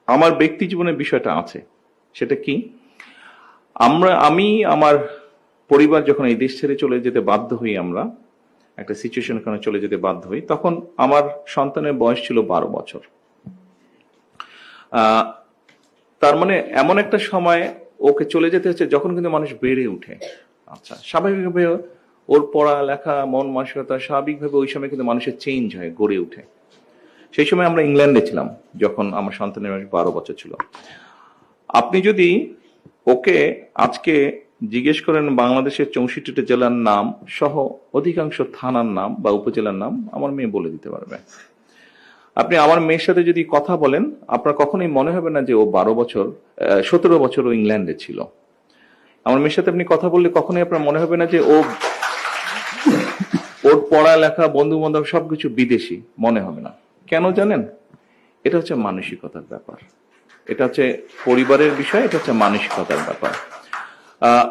আমার ব্যক্তি জীবনের বিষয়টা আছে। সেটা কি, আমি আমার পরিবার যখন এই দেশ ছেড়ে চলে যেতে বাধ্য হই, আমরা একটা সিচুয়েশনের কারণে চলে যেতে বাধ্য হই, তখন আমার সন্তানের বয়স ছিল 12 বছর। আহ, তার মানে এমন একটা সময় ওকে চলে যেতে হচ্ছে যখন কিন্তু মানুষ বেড়ে উঠে। আচ্ছা, স্বাভাবিকভাবে ওর পড়ালেখা, মন মানসিকতা স্বাভাবিকভাবে ওই সময় কিন্তু মানুষের চেঞ্জ হয়, গড়ে উঠে। সেই সময় আমরা ইংল্যান্ডে ছিলাম যখন আমার সন্তানের বয়স 12 বছর ছিল। আপনি যদি ওকে আজকে জিজ্ঞেস করেন বাংলাদেশের 64টা জেলার নাম সহ অধিকাংশ থানার নাম বা উপজেলার নাম, আমার মেয়ে বলে দিতে পারবে। আপনি আমার মেয়ের সাথে যদি কথা বলেন, আপনার কখনোই মনে হবে না যে ও 12 বছর, 17 বছর ও ইংল্যান্ডে ছিল। আমার মেয়ের সাথে আপনি কথা বললে কখনোই আপনার মনে হবে না যে ওর পড়ালেখা, বন্ধু বান্ধব সবকিছু বিদেশি, মনে হবে না। কেন জানেন? এটা হচ্ছে মানসিকতার ব্যাপার, এটা হচ্ছে পরিবারের বিষয়, এটা হচ্ছে মানসিকতার ব্যাপার।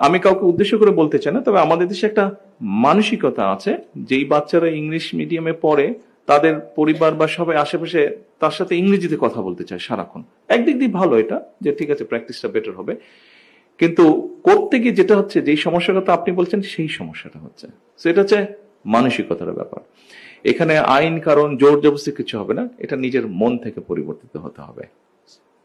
আমি কাউকে উদ্দেশ্য করে বলতে চাই না, তবে আমাদের দেশে একটা মানসিকতা আছে, যেই বাচ্চারা ইংলিশ মিডিয়ামে পড়ে তাদের পরিবার বা সবাই আশেপাশে তার সাথে ইংরেজিতে কথা বলতে চায় সারাক্ষণ। একদিক দিয়ে ভালো এটা, যে ঠিক আছে প্র্যাকটিসটা বেটার হবে, কিন্তু করতে গিয়ে যেটা হচ্ছে, যেই সমস্যার কথা আপনি বলছেন সেই সমস্যাটা হচ্ছে, সেটা হচ্ছে মানসিকতার ব্যাপার। এখানে আইন কারণ জোর জবরদস্তি কিছু হবে না, এটা নিজের মন থেকে পরিবর্তিত হতে হবে।